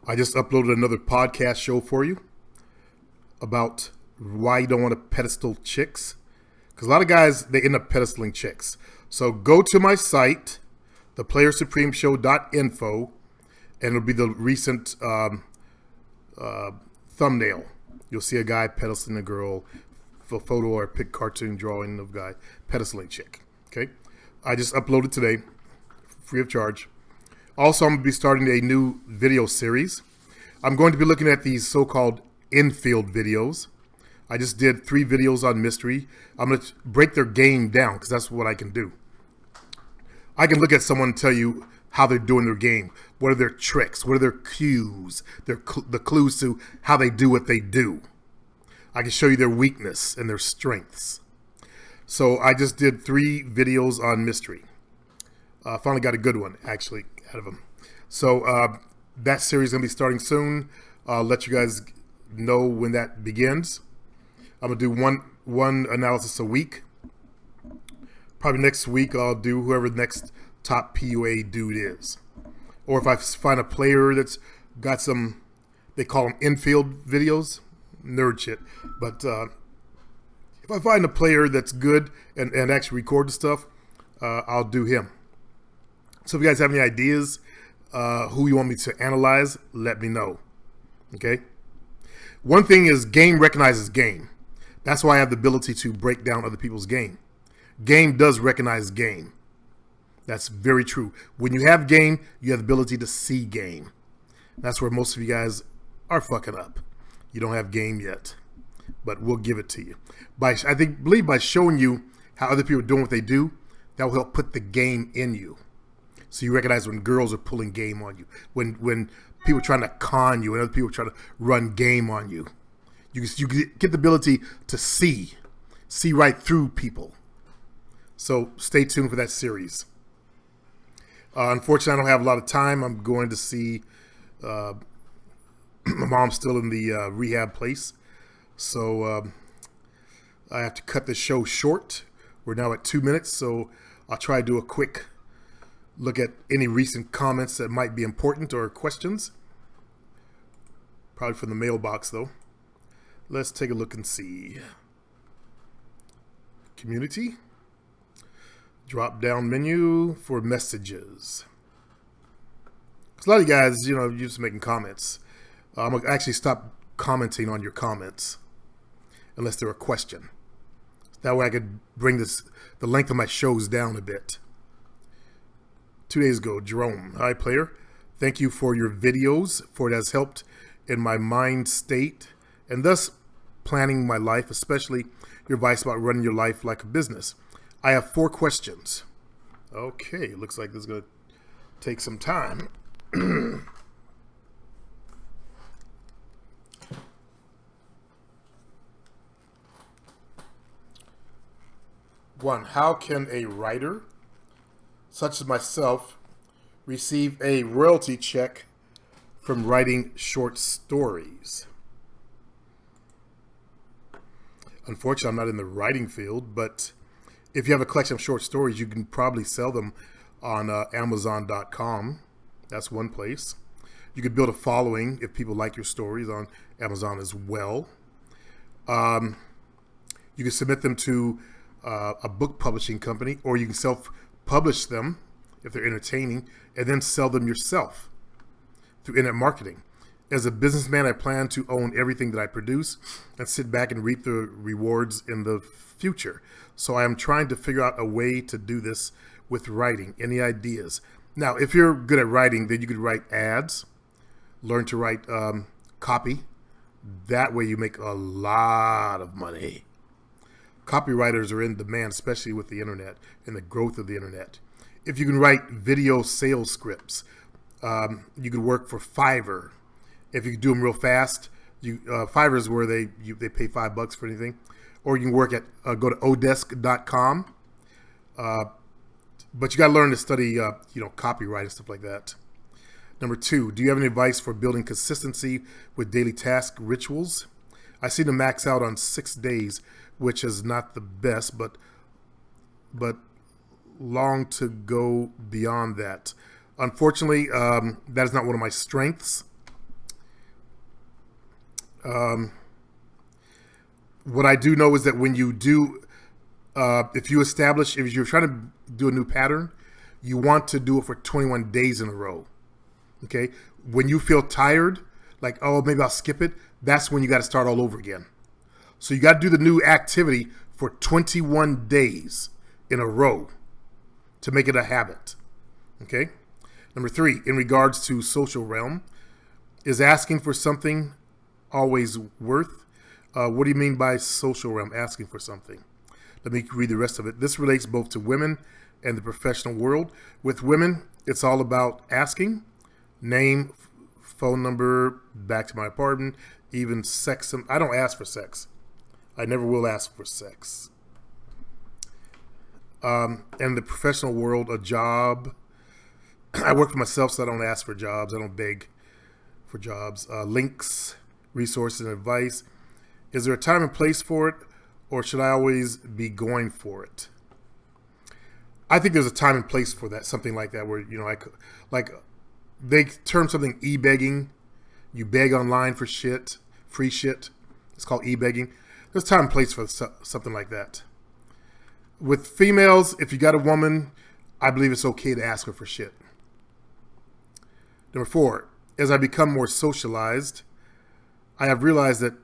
I just uploaded another podcast show for you about why you don't want to pedestal chicks. Because a lot of guys, they end up pedestaling chicks. So go to my site, theplayersupremeshow.info, and it'll be the recent thumbnail. You'll see a guy pedestaling a girl, a photo or a pic cartoon drawing of a guy pedestaling chick. Okay? I just uploaded today, free of charge. Also, I'm going to be starting a new video series. I'm going to be looking at these so-called infield videos. I just did 3 videos on mystery. I'm going to break their game down because that's what I can do. I can look at someone and tell you how they're doing their game. What are their tricks? What are their cues? The clues to how they do what they do. I can show you their weakness and their strengths. So I just did 3 videos on mystery. Finally got a good one, actually, out of them. So that series is going to be starting soon. I'll let you guys know when that begins. I'm going to do one analysis a week. Probably next week I'll do whoever the next top PUA dude is. Or if I find a player that's got some, they call them infield videos, nerd shit. But if I find a player that's good and actually record the stuff, I'll do him. So if you guys have any ideas who you want me to analyze, let me know. Okay? One thing is game recognizes game. That's why I have the ability to break down other people's game. Game does recognize game. That's very true. When you have game, you have the ability to see game. That's where most of you guys are fucking up. You don't have game yet, but we'll give it to you. Believe by showing you how other people are doing what they do, that will help put the game in you. So you recognize when girls are pulling game on you, when people are trying to con you, and other people are trying to run game on you. You get the ability to see right through people. So stay tuned for that series. Unfortunately, I don't have a lot of time. I'm going to see my mom's still in the rehab place. So I have to cut the show short. We're now at 2 minutes, so I'll try to do a quick look at any recent comments that might be important or questions. Probably from the mailbox, though. Let's take a look and see. Community. Drop down menu for messages. Because a lot of you guys, you're just making comments. I'm going to actually stop commenting on your comments unless they're a question. That way I could bring the length of my shows down a bit. 2 days ago, Jerome. Hi, player. Thank you for your videos, for it has helped in my mind state and thus planning my life, especially your advice about running your life like a business. I have 4 questions. Okay, looks like this is going to take some time. 1, how can a writer such as myself receive a royalty check from writing short stories? Unfortunately, I'm not in the writing field, but if you have a collection of short stories, you can probably sell them on Amazon.com. That's one place. You could build a following if people like your stories on Amazon as well. You can submit them to a book publishing company, or you can self-publish them if they're entertaining, and then sell them yourself through internet marketing. As a businessman, I plan to own everything that I produce and sit back and reap the rewards in the future. So I am trying to figure out a way to do this with writing. Any ideas? Now, if you're good at writing, then you could write ads, learn to write copy. That way you make a lot of money. Copywriters are in demand, especially with the internet and the growth of the internet. If you can write video sales scripts, you could work for Fiverr. If you can do them real fast, Fiverr is where they pay $5 for anything. Or you can work at go to odesk.com. But you got to learn to study copyright and stuff like that. Number 2, do you have any advice for building consistency with daily task rituals? I seem to max out on 6 days, which is not the best, but long to go beyond that. Unfortunately, that is not one of my strengths. What I do know is that when you do, if you're trying to do a new pattern, you want to do it for 21 days in a row. Okay? When you feel tired, like, oh, maybe I'll skip it, that's when you got to start all over again. So you got to do the new activity for 21 days in a row to make it a habit. Okay? Number 3, in regards to social realm, is asking for something always worth? What do you mean by social realm, asking for something? Let me read the rest of it. This relates both to women and the professional world. With women, it's all about asking, name, phone number, back to my apartment, even sex. I don't ask for sex. I never will ask for sex. And the professional world, a job. I work for myself, so I don't ask for jobs. I don't beg for jobs. Links, resources, and advice. Is there a time and place for it, or should I always be going for it? I think there's a time and place for that, something like that, where, like they term something e-begging. You beg online for shit, free shit. It's called e-begging. There's time and place for something like that. With females, if you got a woman, I believe it's okay to ask her for shit. Number 4, as I become more socialized, I have realized that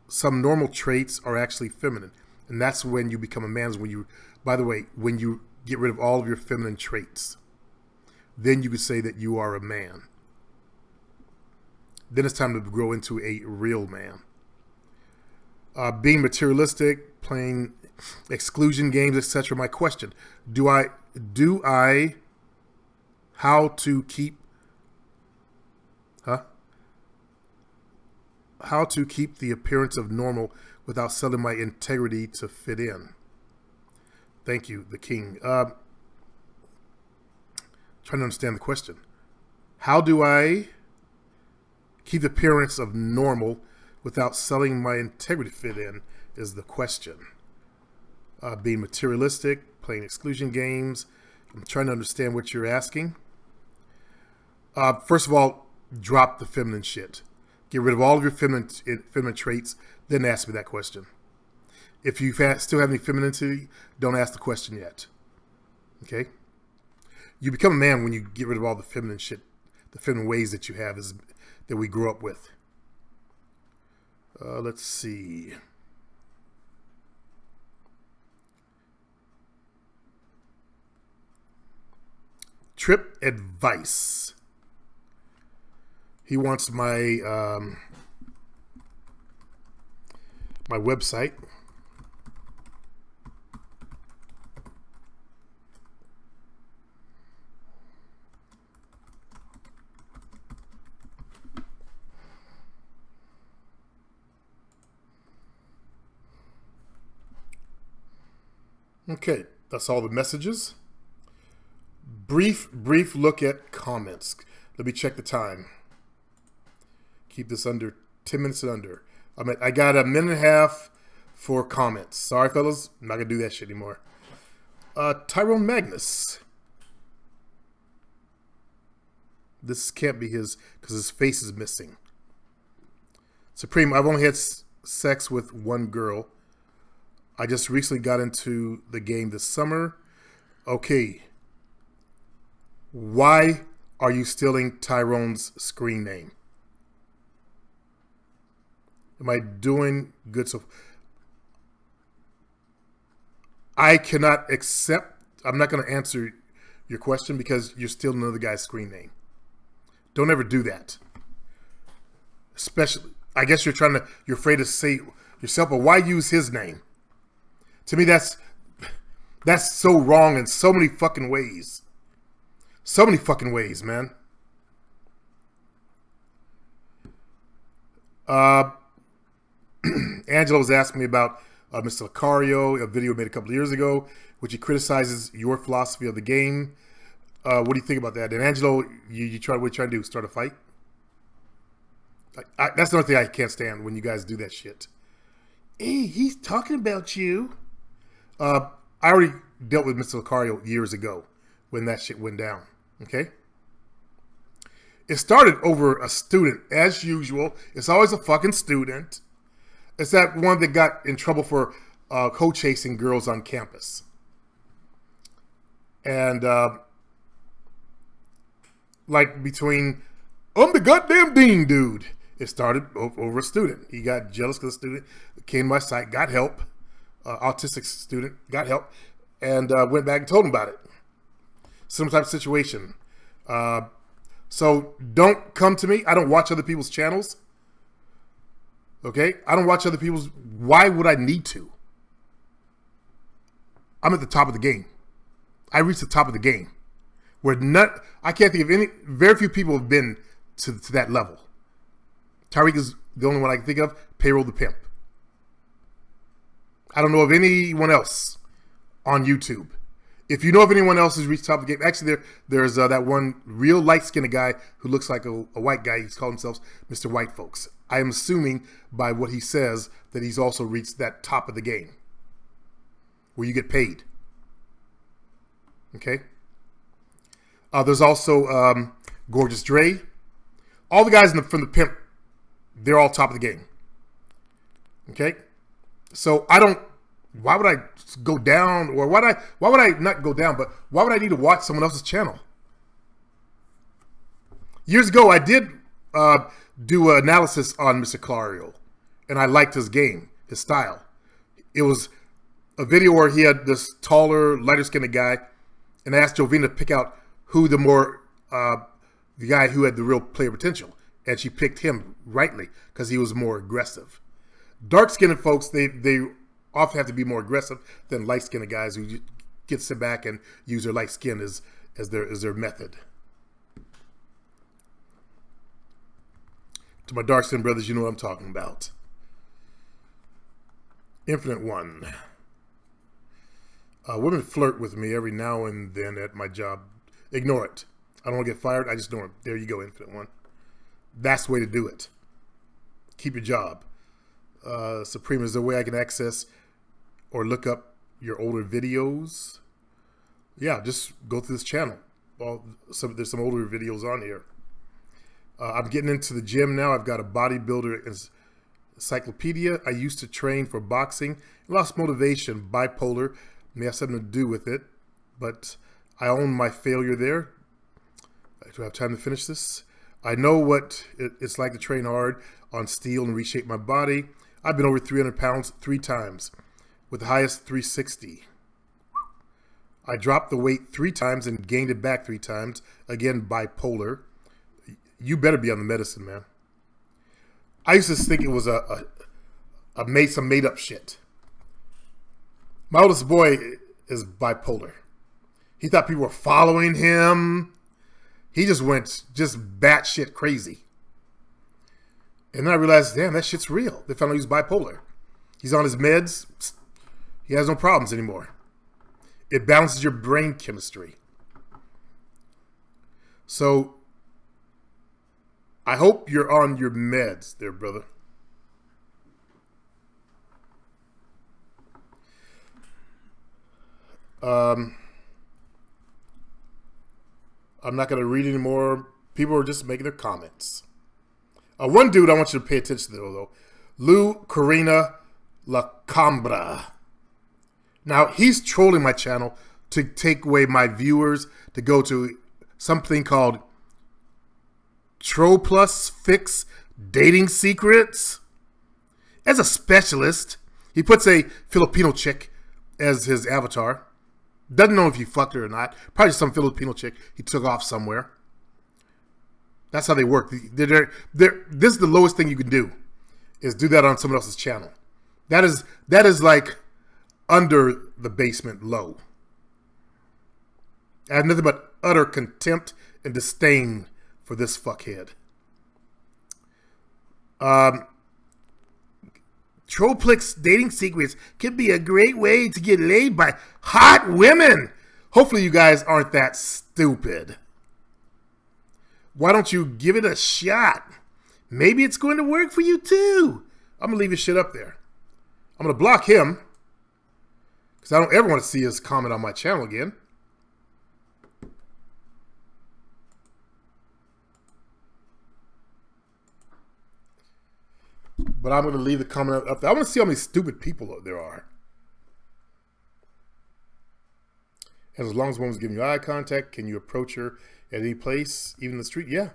some normal traits are actually feminine. And that's when you become a man, when you get rid of all of your feminine traits. Then you could say that you are a man. Then it's time to grow into a real man. Being materialistic, playing exclusion games, etc. My question: how to keep the appearance of normal without selling my integrity to fit in? Thank you, the king. Trying to understand the question. How do I keep the appearance of normal without selling my integrity to fit in is the question. Being materialistic, playing exclusion games. I'm trying to understand what you're asking. First of all, drop the feminine shit. Get rid of all of your feminine traits, then ask me that question. If you still have any femininity, don't ask the question yet. Okay? You become a man when you get rid of all the feminine shit, the feminine ways that you have that we grew up with. Let's see. Trip advice. He wants my my website. Okay, that's all the messages. Brief look at comments. Let me check the time. Keep this under 10 minutes and under. I got a minute and a half for comments. Sorry, fellas. I'm not going to do that shit anymore. Tyrone Magnus. This can't be his because his face is missing. Supreme, I've only had sex with one girl. I just recently got into the game this summer. Okay. Why are you stealing Tyrone's screen name? Am I doing good so? I cannot accept. I'm not going to answer your question because you're stealing another guy's screen name. Don't ever do that. Especially, I guess you're afraid to say yourself, but why use his name? To me, that's so wrong in so many fucking ways. So many fucking ways, man. Angela was asking me about Mr. Lucario, a video made a couple of years ago, which he criticizes your philosophy of the game. What do you think about that? And Angelo, what are you trying to do? Start a fight? That's another thing I can't stand when you guys do that shit. Hey, he's talking about you. I already dealt with Mr. Lucario years ago when that shit went down. Okay? It started over a student, as usual. It's always a fucking student. It's that one that got in trouble for co-chasing girls on campus. And like between, I'm the goddamn dean, dude. It started over a student. He got jealous because the student came to my site, got help. Autistic student, got help, and went back and told him about it. Some type of situation. So don't come to me. I don't watch other people's channels. Okay? I don't watch other people's. Why would I need to? I'm at the top of the game. I reached the top of the game. I can't think of any, very few people have been to that level. Tyreek is the only one I can think of. Payroll the Pimp. I don't know of anyone else on YouTube. If you know of anyone else who's reached the top of the game, actually there's that one real light-skinned guy who looks like a white guy. He's called himself Mr. White Folks. I am assuming by what he says that he's also reached that top of the game where you get paid. Okay? There's also Gorgeous Dre. All the guys from the Pimp, they're all top of the game. Okay? So why would I go down, or why would I not go down, but why would I need to watch someone else's channel? Years ago, I did do an analysis on Mr. Clario, and I liked his game, his style. It was a video where he had this taller, lighter-skinned guy, and I asked Jovina to pick out who the guy who had the real player potential, and she picked him rightly because he was more aggressive. Dark-skinned folks, they often have to be more aggressive than light-skinned guys who get to sit back and use their light skin as their method. To my dark-skinned brothers, you know what I'm talking about. Infinite One. Women flirt with me every now and then at my job. Ignore it. I don't want to get fired. I just ignore it. There you go, Infinite One. That's the way to do it. Keep your job. Supreme, is there a way I can access or look up your older videos? Yeah, just go through this channel. There's some older videos on here. I'm getting into the gym now. I've got a bodybuilder encyclopedia. I used to train for boxing. Lost motivation. Bipolar may have something to do with it, but I own my failure there. Do I have time to finish this? I know what it's like to train hard on steel and reshape my body. I've been over 300 pounds 3 times, with the highest 360. I dropped the weight 3 times and gained it back 3 times. Again, bipolar. You better be on the medicine, man. I used to think it was some made up shit. My oldest boy is bipolar. He thought people were following him. He just went batshit crazy. And then I realized, damn, that shit's real. They found out he's bipolar. He's on his meds. He has no problems anymore. It balances your brain chemistry. So, I hope you're on your meds there, brother. I'm not going to read anymore. People are just making their comments. One dude I want you to pay attention to, though. Lou Corina Lacambra. Now, he's trolling my channel to take away my viewers to go to something called Tro Plus Fix Dating Secrets. As a specialist, he puts a Filipino chick as his avatar. Doesn't know if he fucked her or not. Probably some Filipino chick he took off somewhere. That's how they work. This is the lowest thing you can do, is do that on someone else's channel. That is like under the basement low. I have nothing but utter contempt and disdain for this fuckhead. Troplix Dating Secrets could be a great way to get laid by hot women. Hopefully you guys aren't that stupid. Why don't you give it a shot? Maybe it's going to work for you too. I'm going to leave his shit up there. I'm going to block him because I don't ever want to see his comment on my channel again. But I'm going to leave the comment up there. I want to see how many stupid people there are. And as long as woman's giving you eye contact, can you approach her at any place, even the street? Yeah.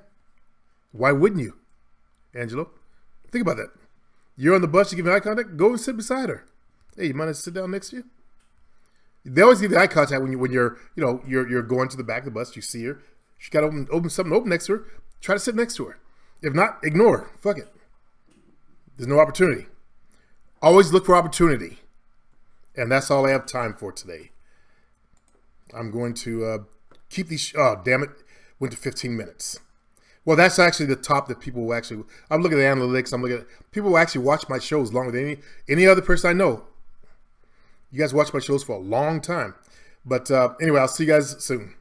Why wouldn't you, Angelo? Think about that. You're on the bus, you give me eye contact, go and sit beside her. Hey, you mind to sit down next to you? They always give you eye contact when you're going to the back of the bus. You see her, she got something open next to her. Try to sit next to her. If not, ignore her. Fuck it. There's no opportunity. Always look for opportunity, and that's all I have time for today. I'm going to keep these. Oh, damn it! Went to 15 minutes. Well, that's actually the top that people will actually. I'm looking at the analytics. I'm looking at people will actually watch my shows longer than any other person I know. You guys watch my shows for a long time. But anyway, I'll see you guys soon.